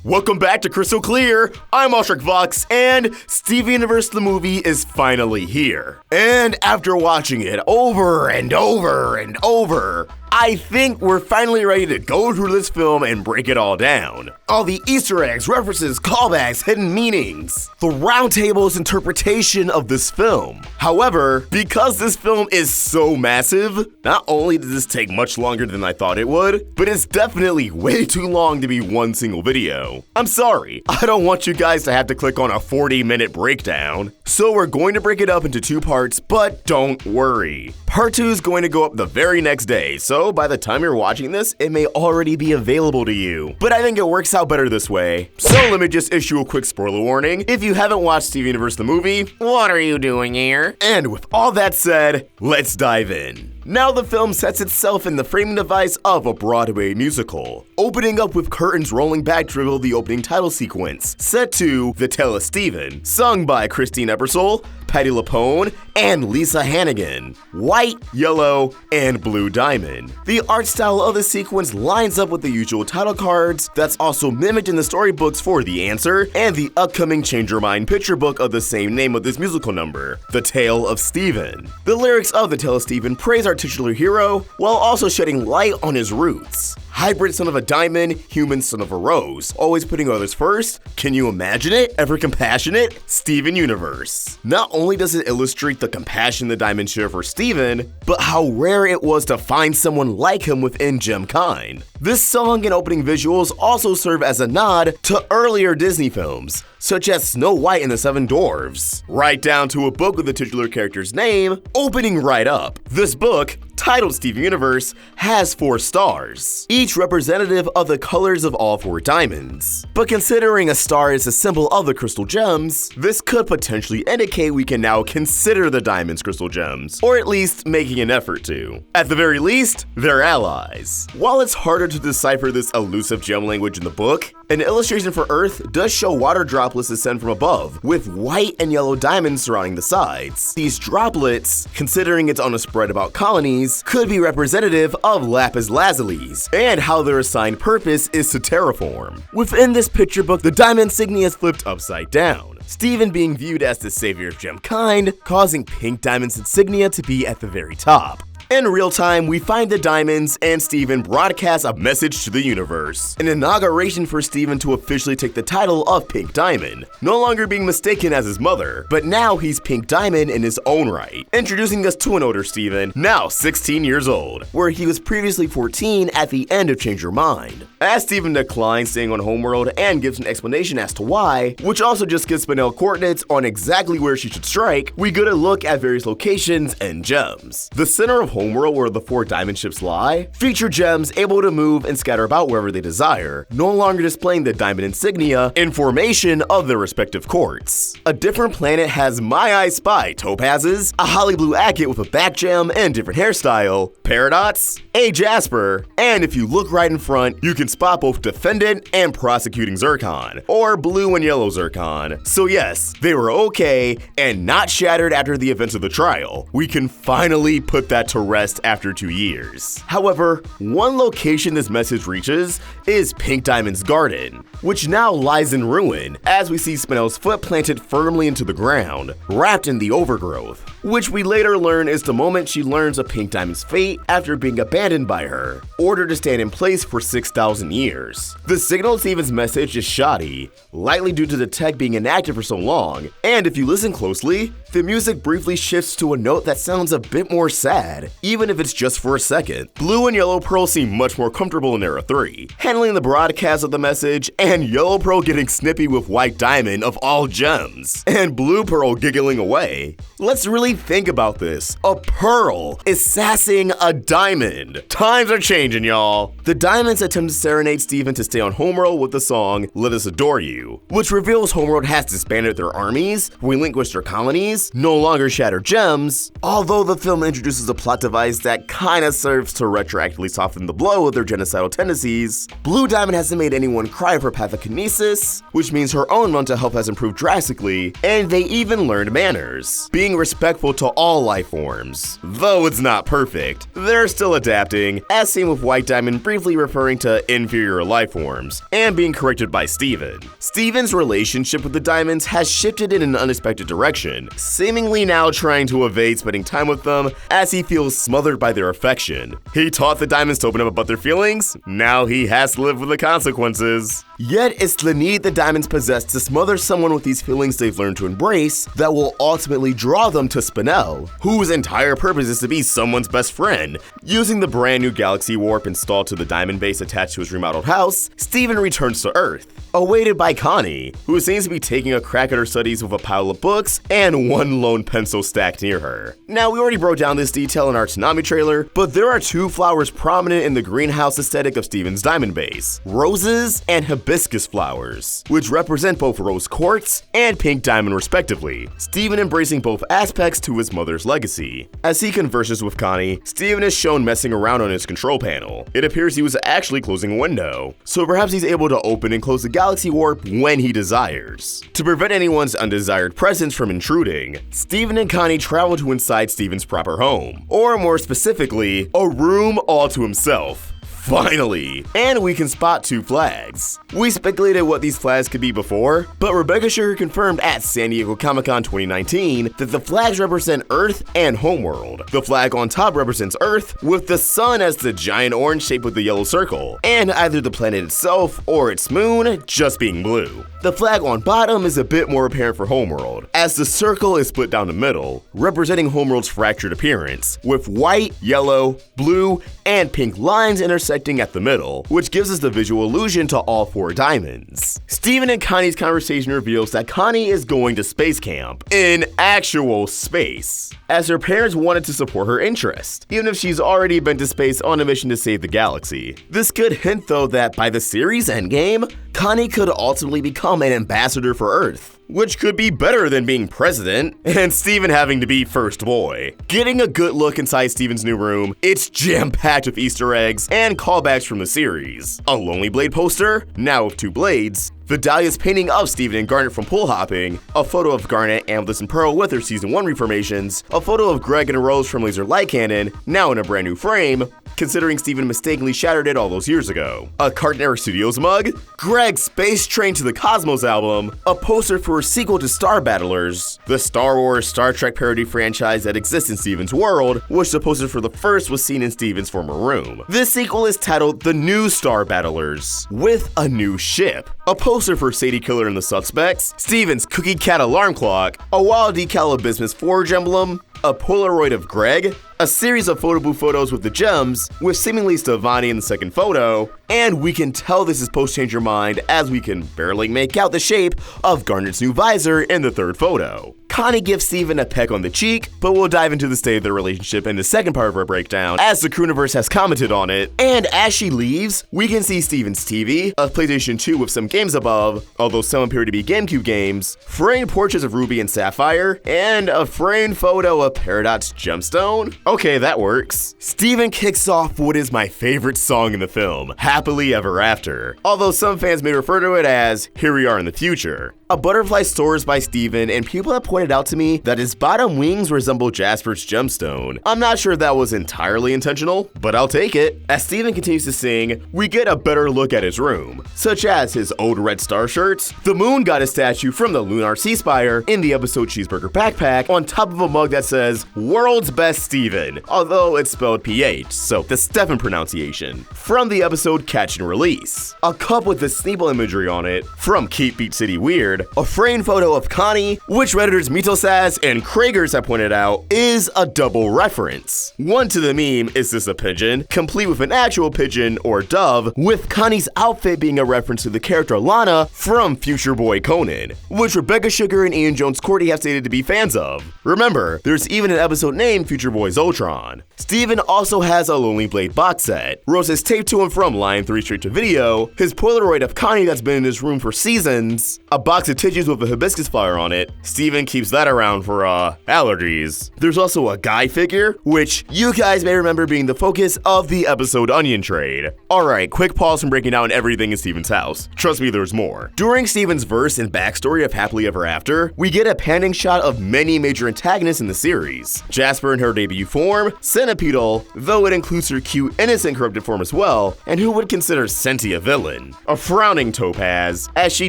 Welcome back to Crystal Clear. I'm Oshrik Vox, and Steven Universe the movie is finally here. And after watching it over and over and over, I think we're finally ready to go through this film and break it all down. All the Easter eggs, references, callbacks, hidden meanings. The Roundtable's interpretation of this film. However, because this film is so massive, not only does this take much longer than I thought it would, but it's definitely way too long to be one single video. I'm sorry, I don't want you guys to have to click on a 40-minute breakdown. So we're going to break it up into two parts, but don't worry. Part 2 is going to go up the very next day, so by the time you're watching this, it may already be available to you. But I think it works out better this way. So let me just issue a quick spoiler warning. If you haven't watched Steven Universe the movie, what are you doing here? And with all that said, let's dive in. Now the film sets itself in the framing device of a Broadway musical, opening up with curtains rolling back to reveal the opening title sequence, set to The Tale of Steven, sung by Christine Ebersole, Patti LuPone, and Lisa Hannigan. White, yellow, and blue diamond. The art style of the sequence lines up with the usual title cards that's also mimicked in the storybooks for The Answer and the upcoming Change Your Mind picture book of the same name of this musical number, The Tale of Steven. The lyrics of The Tale of Steven praise our titular hero while also shedding light on his roots. Hybrid son of a diamond, human son of a rose. Always putting others first. Can you imagine it? Ever compassionate? Steven Universe. Not only does it illustrate the compassion the diamond share for Steven, but how rare it was to find someone like him within Gemkind. This song and opening visuals also serve as a nod to earlier Disney films, such as Snow White and the Seven Dwarfs, right down to a book with the titular character's name opening right up. This book, titled Steven Universe, has 4 stars, each representative of the colors of all 4 diamonds. But considering a star is a symbol of the crystal gems, this could potentially indicate we can now consider the diamonds crystal gems, or at least making an effort to. At the very least, they're allies. While it's harder to decipher this elusive gem language in the book, an illustration for Earth does show water droplets descend from above, with white and yellow diamonds surrounding the sides. These droplets, considering it's on a spread about colonies, could be representative of lapis lazulis, and how their assigned purpose is to terraform. Within this picture book, the diamond insignia is flipped upside down, Steven being viewed as the savior of Gemkind, causing pink diamond's insignia to be at the very top. In real time, we find the diamonds and Steven broadcast a message to the universe, an inauguration for Steven to officially take the title of Pink Diamond, no longer being mistaken as his mother, but now he's Pink Diamond in his own right, introducing us to an older Steven, now 16 years old, where he was previously 14 at the end of Change Your Mind. As Steven declines staying on Homeworld and gives an explanation as to why, which also just gives Spinel coordinates on exactly where she should strike, we get a look at various locations and gems. The center of Homeworld, where the 4 diamond ships lie, feature gems able to move and scatter about wherever they desire, no longer displaying the diamond insignia in formation of their respective courts. A different planet has My I Spy topazes, a holly blue agate with a back gem and different hairstyle, paradots, a jasper, and if you look right in front, you can spot both defendant and prosecuting zircon, or blue and yellow zircon. So yes, they were okay and not shattered after the events of the trial. We can finally put that to rest after 2 years. However, one location this message reaches is Pink Diamond's garden, which now lies in ruin as we see Spinel's foot planted firmly into the ground, wrapped in the overgrowth, which we later learn is the moment she learns of Pink Diamond's fate after being abandoned by her, ordered to stand in place for 6,000 years. The signal to Steven's message is shoddy, likely due to the tech being inactive for so long, and if you listen closely, the music briefly shifts to a note that sounds a bit more sad, even if it's just for a second. Blue and Yellow Pearl seem much more comfortable in Era 3, handling the broadcast of the message, and Yellow Pearl getting snippy with White Diamond of all gems, and Blue Pearl giggling away. Let's really think about this. A pearl is sassing a diamond. Times are changing, y'all. The diamonds attempt to serenade Steven to stay on Homeworld with the song Let Us Adore You, which reveals Homeworld has disbanded their armies, relinquished their colonies, is no longer shattered gems, although the film introduces a plot device that kinda serves to retroactively soften the blow of their genocidal tendencies. Blue Diamond hasn't made anyone cry for pathokinesis, which means her own mental health has improved drastically, and they even learned manners, being respectful to all life forms. Though it's not perfect, they're still adapting, as seen with White Diamond briefly referring to inferior life forms, and being corrected by Steven. Steven's relationship with the Diamonds has shifted in an unexpected direction, seemingly now trying to evade spending time with them as he feels smothered by their affection. He taught the Diamonds to open up about their feelings, now he has to live with the consequences. Yet it's the need the Diamonds possess to smother someone with these feelings they've learned to embrace that will ultimately draw them to Spinel, whose entire purpose is to be someone's best friend. Using the brand new galaxy warp installed to the Diamond base attached to his remodeled house, Steven returns to Earth, awaited by Connie, who seems to be taking a crack at her studies with a pile of books and one lone pencil stacked near her. Now, we already broke down this detail in our Tsunami trailer, but there are two flowers prominent in the greenhouse aesthetic of Steven's Diamond base: roses and hibiscus flowers, which represent both rose quartz and pink diamond respectively, Steven embracing both aspects to his mother's legacy. As he converses with Connie, Steven is shown messing around on his control panel. It appears he was actually closing a window, so perhaps he's able to open and close the galaxy warp when he desires. To prevent anyone's undesired presence from intruding, Steven and Connie travel to inside Steven's proper home, or more specifically, a room all to himself. Finally! And we can spot two flags. We speculated what these flags could be before, but MikeCatSU confirmed at San Diego Comic-Con 2019 that the flags represent Earth and Homeworld. The flag on top represents Earth, with the sun as the giant orange shape with the yellow circle, and either the planet itself or its moon just being blue. The flag on bottom is a bit more apparent for Homeworld, as the circle is split down the middle, representing Homeworld's fractured appearance, with white, yellow, blue, and pink lines intersecting at the middle, which gives us the visual illusion to all four diamonds. Steven and Connie's conversation reveals that Connie is going to space camp, in actual space, as her parents wanted to support her interest, even if she's already been to space on a mission to save the galaxy. This could hint though that by the series' endgame, Connie could ultimately become an ambassador for Earth, which could be better than being president, and Steven having to be first boy. Getting a good look inside Steven's new room, it's jam-packed with Easter eggs and callbacks from the series. A Lonely Blade poster, now with two blades, Vidalia's painting of Steven and Garnet from pool hopping, a photo of Garnet, Amethyst, and Pearl with their Season 1 reformations, a photo of Greg and Rose from Laser Light Cannon, now in a brand new frame, considering Steven mistakenly shattered it all those years ago, a Cartoon Era Studios mug, Greg's Space Train to the Cosmos album, a poster for a sequel to Star Battlers, the Star Wars Star Trek parody franchise that exists in Steven's world, which the poster for the first was seen in Steven's former room. This sequel is titled The New Star Battlers, with a new ship, a poster for Sadie Killer and the Suspects, Steven's Cookie Cat alarm clock, a wall decal of Bismuth's Forge emblem, a Polaroid of Greg, a series of photo booth photos with the gems, with seemingly Stevani in the second photo, and we can tell this is post Change Your Mind as we can barely make out the shape of Garnet's new visor in the third photo. Connie gives Steven a peck on the cheek, but we'll dive into the state of their relationship in the second part of our breakdown, as the Crewniverse has commented on it. And as she leaves, we can see Steven's TV, a PlayStation 2 with some games above, although some appear to be GameCube games, framed portraits of Ruby and Sapphire, and a framed photo of Peridot's gemstone. Okay, that works. Steven kicks off what is my favorite song in the film, Happily Ever After, although some fans may refer to it as Here We Are in the Future. A butterfly soars by Steven, and people have pointed out to me that his bottom wings resemble Jasper's gemstone. I'm not sure that was entirely intentional, but I'll take it. As Steven continues to sing, we get a better look at his room, such as his old red star shirts, the moon goddess statue from the Lunar Sea Spire in the episode Cheeseburger Backpack, on top of a mug that says, World's Best Steven, although it's spelled PH, so the Stefan pronunciation, from the episode Catch and Release. A cup with the Sneeble imagery on it, from Keep Beach City Weird, a framed photo of Connie, which Redditors Mitosaz and Kragers have pointed out is a double reference. One to the meme, Is This a Pigeon?, complete with an actual pigeon or dove, with Connie's outfit being a reference to the character Lana from Future Boy Conan, which MikeCatSU and Ian Jones-Cordy have stated to be fans of. Remember, there's even an episode named Future Boy Zoltron. Steven also has a Lonely Blade box set, Rose's tape to and from Line 3 straight to video, his Polaroid of Connie that's been in his room for seasons, a box of tissues with a hibiscus flower on it, Steven keeps keeps that around for, allergies. There's also a guy figure, which you guys may remember being the focus of the episode Onion Trade. Alright, quick pause from breaking down everything in Steven's house. Trust me, there's more. During Steven's verse and backstory of Happily Ever After, we get a panning shot of many major antagonists in the series. Jasper in her debut form, Centipedal, though it includes her cute, innocent corrupted form as well, and who would consider Senti a villain. A frowning Topaz, as she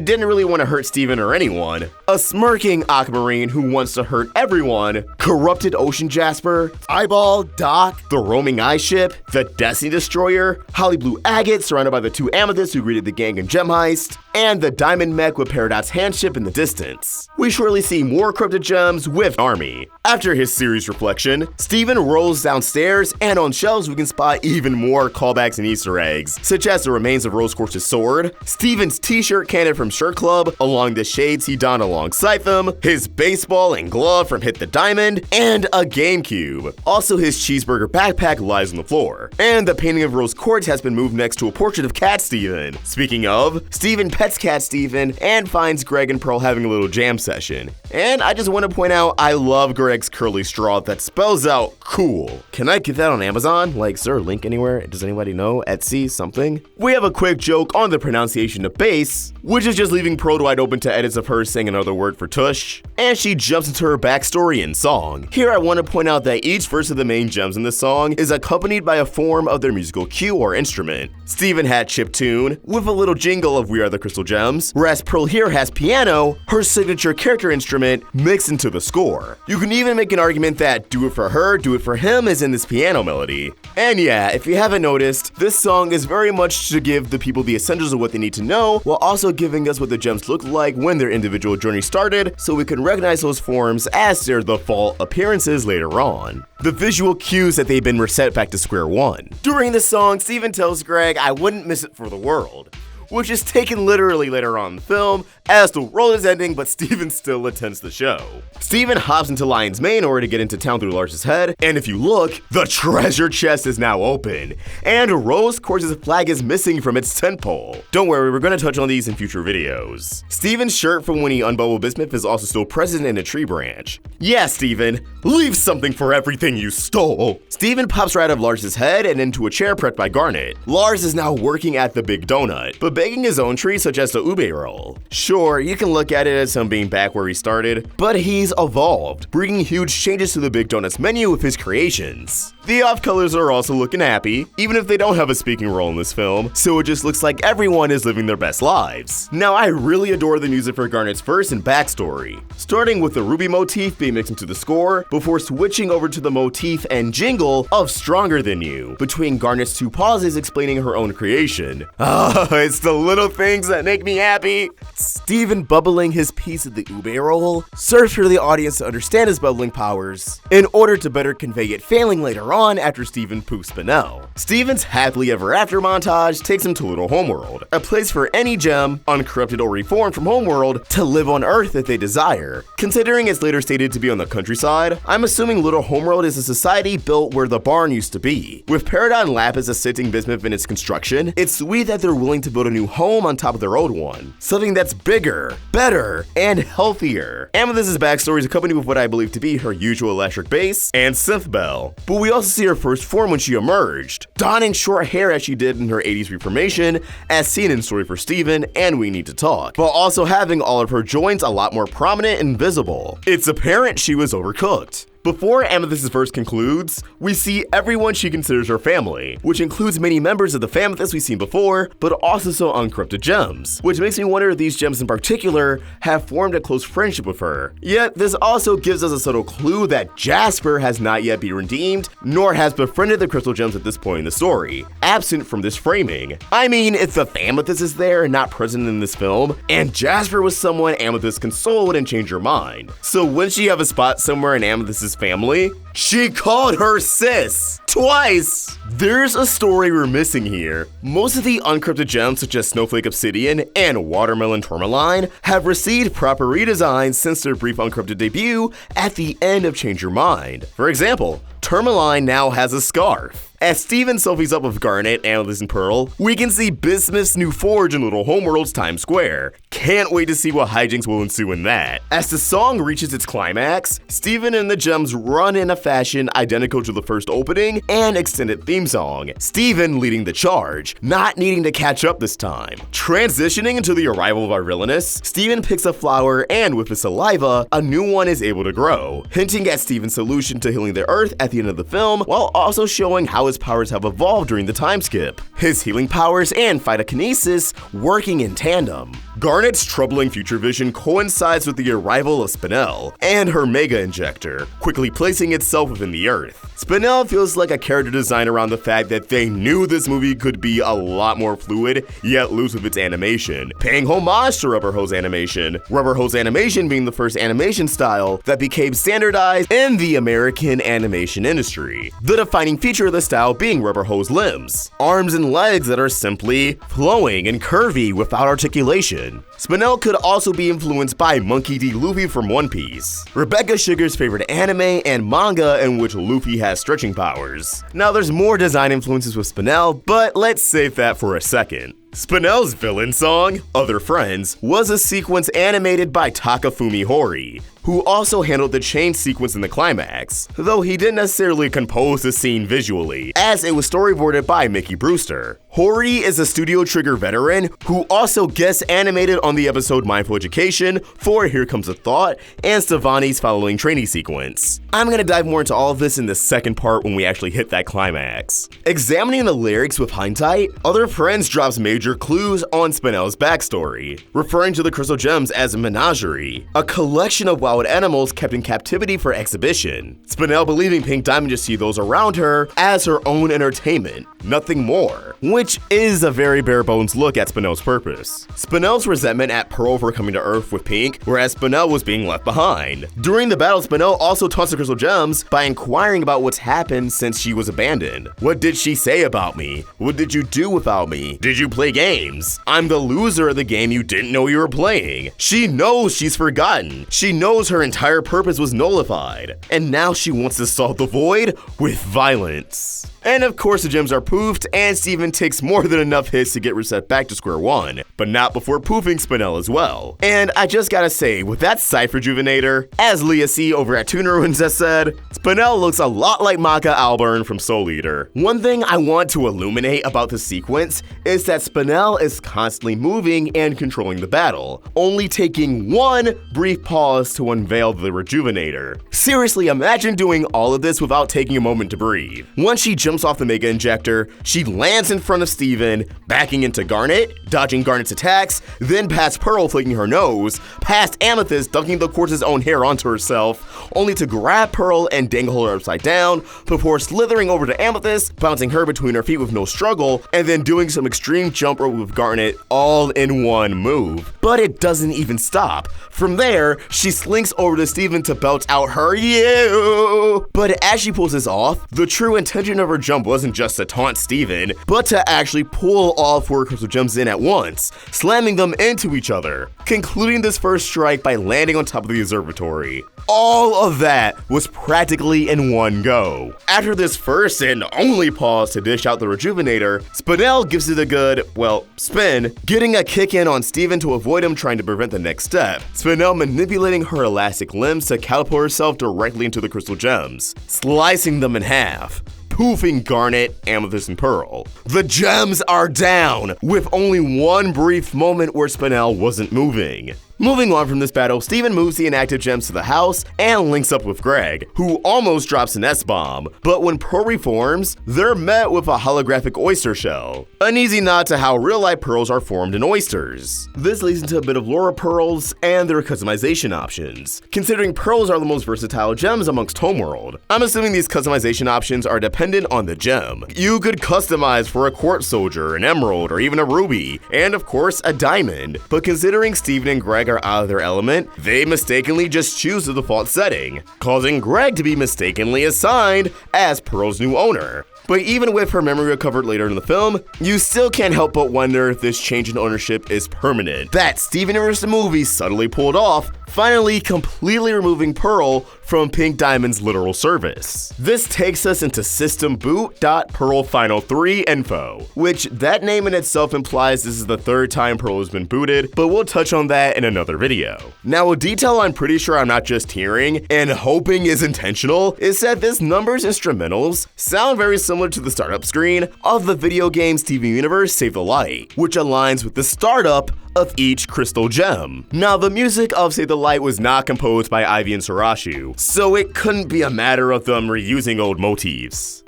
didn't really want to hurt Steven or anyone. A smirking Aquamarine who wants to hurt everyone. Corrupted Ocean Jasper, Eyeball, Doc, the Roaming Eye Ship, the Destiny Destroyer, Holly Blue Agate surrounded by the two Amethysts who greeted the gang in Gem Heist, and the Diamond Mech with Peridot's handship in the distance. We surely see more Corrupted Gems with Army. After his series reflection, Steven rolls downstairs, and on shelves we can spot even more callbacks and Easter eggs, such as the remains of Rose Quartz's sword, Steven's t-shirt cannon from Shirt Club, along the shades he donned alongside them, his baseball and glove from Hit the Diamond, and a GameCube. Also, his cheeseburger backpack lies on the floor, and the painting of Rose Quartz has been moved next to a portrait of Cat Steven. Speaking of, Steven pets Cat Steven and finds Greg and Pearl having a little jam session. And I just want to point out, I love Greg's curly straw that spells out cool. Can I get that on Amazon? Like, is there a link anywhere? Does anybody know? Etsy? Something? We have a quick joke on the pronunciation of bass, which is just leaving Pearl wide open to edits of her saying another word for tush, and she jumps into her backstory and song. Here I want to point out that each verse of the main gems in this song is accompanied by a form of their musical cue or instrument. Steven had chiptune, with a little jingle of We Are the Crystal Gems, whereas Pearl here has piano, her signature character instrument, mixed into the score. You can even make an argument that Do It For Her, Do It For Him is in this piano melody. And yeah, if you haven't noticed, this song is very much to give the people the essentials of what they need to know, while also giving us what the gems look like when their individual journey started, so we can recognize those forms as their default appearances later on. The visual cues that they've been reset back to square one. During the song, Steven tells Greg, "I wouldn't miss it for the world," which is taken literally later on in the film, as the world is ending, but Steven still attends the show. Steven hops into Lion's Mane in order to get into town through Lars's head, and if you look, the treasure chest is now open, and Rose Quartz's flag is missing from its tent pole. Don't worry, we're going to touch on these in future videos. Steven's shirt from when he unbubbled Bismuth is also still present in a tree branch. Yeah, Steven, leave something for everything you stole. Steven pops right out of Lars's head and into a chair prepped by Garnet. Lars is now working at the Big Donut, but baking his own tree such as the ube roll. Sure, you can look at it as him being back where he started, but he's evolved, bringing huge changes to the Big Donut's menu with his creations. The off-colors are also looking happy, even if they don't have a speaking role in this film, so it just looks like everyone is living their best lives. Now, I really adore the music for Garnet's verse and backstory, starting with the Ruby motif being mixed into the score, before switching over to the motif and jingle of Stronger Than You, between Garnet's two pauses explaining her own creation. It's the little things that make me happy. Steven bubbling his piece of the ube roll serves for the audience to understand his bubbling powers, in order to better convey it failing later on after Steven poofs Spinel. Steven's Happily Ever After montage takes him to Little Homeworld, a place for any gem, uncorrupted or reformed from Homeworld, to live on Earth if they desire. Considering it's later stated to be on the countryside, I'm assuming Little Homeworld is a society built where the barn used to be. With Peridot and Lapis assisting Bismuth in its construction, it's sweet that they're willing to build a new home on top of their old one. Something that's bigger, better, and healthier. Amethyst's backstory is accompanied with what I believe to be her usual electric bass and synth bell, but we also see her first form when she emerged, donning short hair as she did in her 80s reformation, as seen in Story for Steven and We Need to Talk, but also having all of her joints a lot more prominent and visible. It's apparent she was overcooked. Before Amethyst's verse concludes, we see everyone she considers her family, which includes many members of the Famethyst we've seen before, but also some Uncorrupted Gems, which makes me wonder if these gems in particular have formed a close friendship with her. Yet, this also gives us a subtle clue that Jasper has not yet been redeemed, nor has befriended the Crystal Gems at this point in the story, absent from this framing. I mean, if the Famethyst is there and not present in this film, and Jasper was someone Amethyst consoled and changed her mind, so wouldn't she have a spot somewhere in Amethyst's family? She called her sis twice! There's a story we're missing here. Most of the uncorrupted gems such as Snowflake Obsidian and Watermelon Tourmaline have received proper redesigns since their brief uncorrupted debut at the end of Change Your Mind. For example, Tourmaline now has a scarf, As Steven selfies up with Garnet, Amethyst, and Pearl, we can see Bismuth's new forge in Little Homeworld's Times Square. Can't wait to see what hijinks will ensue in that. As the song reaches its climax, Steven and the Gems run in a fashion identical to the first opening and extended theme song, Steven leading the charge, not needing to catch up this time. Transitioning into the arrival of our villainess, Steven picks a flower and with his saliva, a new one is able to grow, hinting at Steven's solution to healing the Earth at the end of the film, while also showing how his powers have evolved during the time skip. His healing powers and phytokinesis working in tandem. Garnet's troubling future vision coincides with the arrival of Spinel and her Mega Injector, quickly placing itself within the Earth. Spinel feels like a character design around the fact that they knew this movie could be a lot more fluid, yet loose with its animation, paying homage to Rubber Hose animation. Rubber Hose animation being the first animation style that became standardized in the American animation industry. The defining feature of the style being rubber hose limbs, arms and legs that are simply flowing and curvy without articulation. Spinel could also be influenced by Monkey D. Luffy from One Piece, Rebecca Sugar's favorite anime and manga in which Luffy has stretching powers. Now there's more design influences with Spinel, but let's save that for a second. Spinel's villain song, Other Friends, was a sequence animated by Takafumi Hori, who also handled the change sequence in the climax, though he didn't necessarily compose the scene visually, as it was storyboarded by Mickey Brewster. Hori is a Studio Trigger veteran who also guest animated on the episode Mindful Education for Here Comes a Thought and Stevani's following training sequence. I'm gonna dive more into all of this in the second part when we actually hit that climax. Examining the lyrics with hindsight, Other Friends drops major clues on Spinel's backstory, referring to the Crystal Gems as a menagerie, a collection of wild animals kept in captivity for exhibition. Spinel believing Pink Diamond just see those around her as her own entertainment, nothing more, which is a very bare bones look at Spinel's purpose. Spinel's resentment at Pearl for coming to Earth with Pink, whereas Spinel was being left behind. During the battle, Spinel also taunts the Crystal Gems by inquiring about what's happened since she was abandoned. What did she say about me? What did you do without me? Did you play games? I'm the loser of the game you didn't know you were playing. She knows she's forgotten. She knows her entire purpose was nullified. And now she wants to solve the void with violence. And of course the gems are poofed, and Steven takes more than enough hits to get reset back to square one, but not before poofing Spinel as well. And I just gotta say, with that sight rejuvenator, as Leah C over at Toon Ruins has said, Spinel looks a lot like Maka Alburn from Soul Eater. One thing I want to illuminate about the sequence is that Spinel is constantly moving and controlling the battle, only taking one brief pause to unveil the rejuvenator. Seriously, imagine doing all of this without taking a moment to breathe. Once she jumps off the Mega Injector, she lands in front of Steven, backing into Garnet, dodging Garnet's attacks, then past Pearl flicking her nose, past Amethyst dunking the quartz's own hair onto herself, only to grab Pearl and dangle her upside down, before slithering over to Amethyst, bouncing her between her feet with no struggle, and then doing some extreme jump rope with Garnet all in one move. But it doesn't even stop. From there, she slinks over to Steven to belt out her "you." But as she pulls this off, the true intention of her jump wasn't just to taunt Steven, but to actually pull all four Crystal Gems in at once, slamming them into each other, concluding this first strike by landing on top of the observatory. All of that was practically in one go. After this first and only pause to dish out the rejuvenator, Spinel gives it a good, well, spin, getting a kick in on Steven to avoid him trying to prevent the next step. Spinel manipulating her elastic limbs to catapult herself directly into the Crystal Gems, slicing them in half, poofing Garnet, Amethyst, and Pearl. The gems are down, with only one brief moment where Spinel wasn't moving. Moving on from this battle, Steven moves the inactive gems to the house and links up with Greg, who almost drops an S-bomb, but when Pearl reforms, they're met with a holographic oyster shell. An easy nod to how real-life pearls are formed in oysters. This leads into a bit of lore of pearls and their customization options, considering pearls are the most versatile gems amongst Homeworld. I'm assuming these customization options are dependent on the gem. You could customize for a quartz soldier, an emerald, or even a ruby, and of course a diamond, but considering Steven and Greg are out of their element, they mistakenly just choose the default setting, causing Greg to be mistakenly assigned as Pearl's new owner. But even with her memory recovered later in the film, you still can't help but wonder if this change in ownership is permanent, that Steven Universe the movie subtly pulled off finally completely removing Pearl from Pink Diamond's literal service. This takes us into systemboot.pearl-final3 info, which that name in itself implies this is the third time Pearl has been booted, but we'll touch on that in another video. Now, a detail I'm pretty sure I'm not just hearing and hoping is intentional is that this number's instrumentals sound very similar to the startup screen of the video game Steven Universe Save the Light, which aligns with the startup of each crystal gem. Now, the music of Save the Light was not composed by Ivy and Sarashu, so it couldn't be a matter of them reusing old motifs.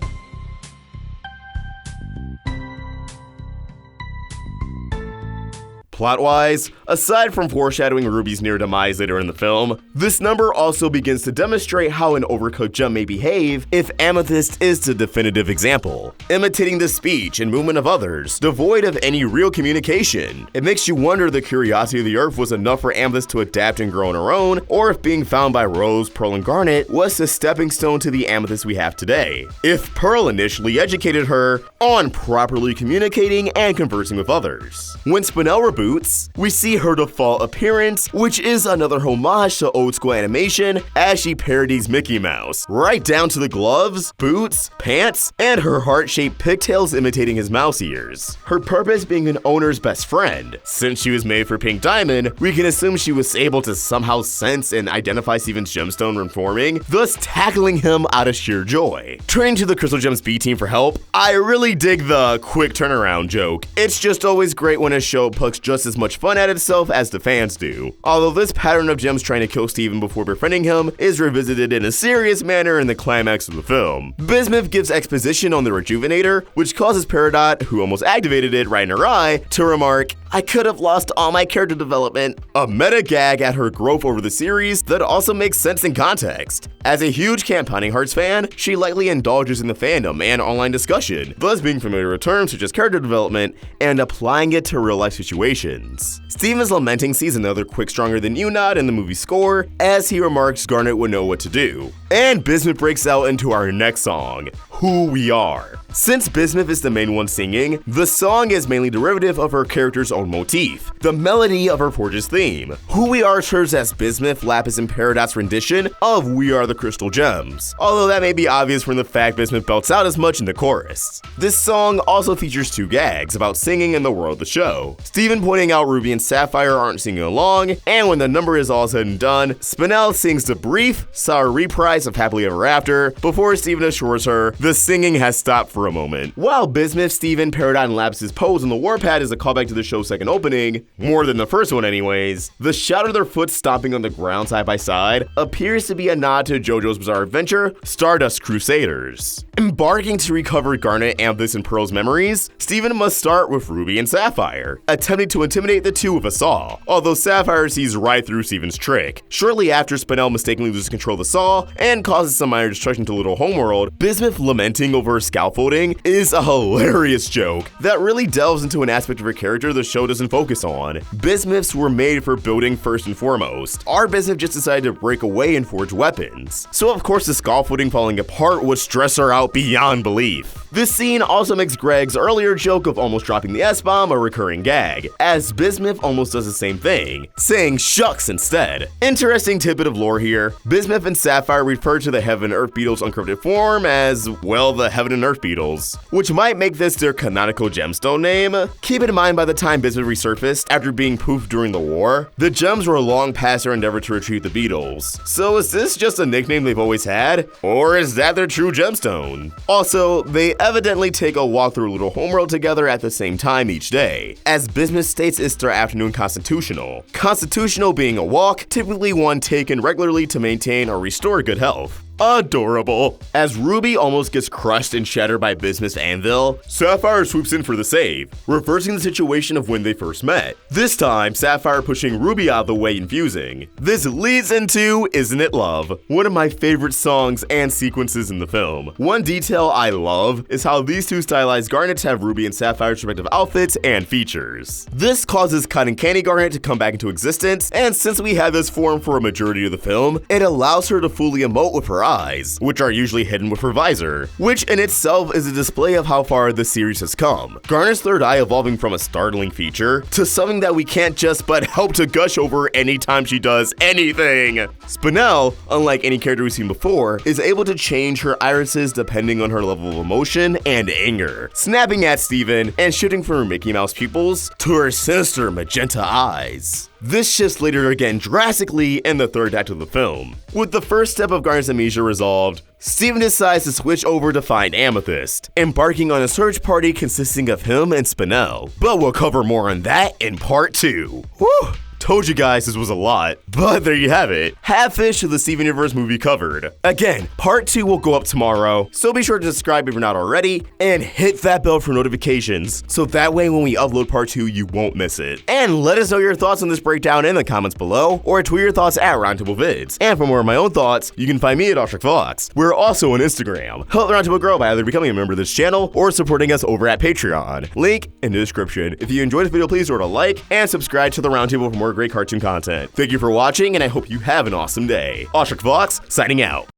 Plot-wise, aside from foreshadowing Ruby's near demise later in the film, this number also begins to demonstrate how an overcooked gem may behave if Amethyst is the definitive example, imitating the speech and movement of others, devoid of any real communication. It makes you wonder if the curiosity of the earth was enough for Amethyst to adapt and grow on her own, or if being found by Rose, Pearl, and Garnet was the stepping stone to the Amethyst we have today. If Pearl initially educated her on properly communicating and conversing with others. When Spinel reboots, we see her default appearance, which is another homage to old school animation as she parodies Mickey Mouse, right down to the gloves, boots, pants, and her heart-shaped pigtails imitating his mouse ears. Her purpose being an owner's best friend. Since she was made for Pink Diamond, we can assume she was able to somehow sense and identify Steven's gemstone when forming, thus tackling him out of sheer joy. Turning to the Crystal Gems B team for help, I really dig the quick turnaround joke. It's just always great when a show puts just as much fun at itself as the fans do. Although this pattern of gems trying to kill Steven before befriending him is revisited in a serious manner in the climax of the film. Bismuth gives exposition on the Rejuvenator, which causes Peridot, who almost activated it right in her eye, to remark, "I could have lost all my character development." A meta gag at her growth over the series that also makes sense in context. As a huge Campaigning Hearts fan, she likely indulges in the fandom and online discussion, thus being familiar with terms such as character development and applying it to real life situations. Steven's lamenting sees another quick stronger than you nod in the movie score, as he remarks Garnet would know what to do. And Bismuth breaks out into our next song, Who We Are. Since Bismuth is the main one singing, the song is mainly derivative of her character's own motif, the melody of her Forge's theme. Who We Are serves as Bismuth, Lapis, and Peridot's rendition of We Are the Crystal Gems, although that may be obvious from the fact Bismuth belts out as much in the chorus. This song also features two gags about singing in the world of the show, Steven pointing out Ruby and Sapphire aren't singing along, and when the number is all said and done, Spinel sings the brief, sour reprise of Happily Ever After before Steven assures her the singing has stopped for a moment. While Bismuth, Steven, Peridot, and Lapis' pose on the warpad is a callback to the show's second opening, more than the first one anyways, the shot of their foot stomping on the ground side by side appears to be a nod to JoJo's Bizarre Adventure, Stardust Crusaders. Embarking to recover Garnet, Amethyst, and Pearl's memories, Steven must start with Ruby and Sapphire, attempting to intimidate the two with a saw, although Sapphire sees right through Steven's trick. Shortly after, Spinel mistakenly loses control of the saw and causes some minor destruction to Little Homeworld, Bismuth lamenting over her scaffolding is a hilarious joke that really delves into an aspect of her character the show doesn't focus on. Bismuths were made for building first and foremost. Our Bismuth just decided to break away and forge weapons, so of course the scaffolding falling apart would stress her out beyond belief. This scene also makes Greg's earlier joke of almost dropping the S-bomb a recurring gag, as Bismuth almost does the same thing, saying shucks instead. Interesting tidbit of lore here, Bismuth and Sapphire refer to the Heaven and Earth Beetles' uncorrupted form as, well, the Heaven and Earth Beetles, which might make this their canonical gemstone name. Keep in mind, by the time Bismuth resurfaced after being poofed during the war, the gems were long past their endeavor to retrieve the Beetles. So is this just a nickname they've always had? Or is that their true gemstone? Also, they evidently take a walk through Little Homeworld together at the same time each day, as Bismuth states it's their afternoon constitutional. Constitutional being a walk, typically one taken regularly to maintain or restore good health. Adorable. As Ruby almost gets crushed and shattered by Bismuth's anvil, Sapphire swoops in for the save, reversing the situation of when they first met. This time, Sapphire pushing Ruby out of the way and fusing. This leads into Isn't It Love, one of my favorite songs and sequences in the film. One detail I love is how these two stylized Garnets have Ruby and Sapphire's respective outfits and features. This causes Cotton Candy Garnet to come back into existence, and since we have this form for a majority of the film, it allows her to fully emote with her eyes, which are usually hidden with her visor, which in itself is a display of how far the series has come. Garner's third eye evolving from a startling feature to something that we can't just but help to gush over anytime she does anything. Spinel, unlike any character we've seen before, is able to change her irises depending on her level of emotion and anger, snapping at Steven and shooting from her Mickey Mouse pupils to her sinister magenta eyes. This shifts later again drastically in the third act of the film. With the first step of Garner's amnesia resolved, Steven decides to switch over to find Amethyst, embarking on a search party consisting of him and Spinel. But we'll cover more on that in part 2. Whew! Told you guys this was a lot, but there you have it. Half-ish of the Steven Universe movie covered. Again, part 2 will go up tomorrow, so be sure to subscribe if you're not already, and hit that bell for notifications, so that way when we upload part 2, you won't miss it. And let us know your thoughts on this breakdown in the comments below, or tweet your thoughts at Roundtable Vids. And for more of my own thoughts, you can find me at OstricVox. We're also on Instagram. Help the Roundtable grow by either becoming a member of this channel, or supporting us over at Patreon. Link in the description. If you enjoyed this video, please throw it a like, and subscribe to the Roundtable for more great cartoon content. Thank you for watching, and I hope you have an awesome day. OstricVox, signing out.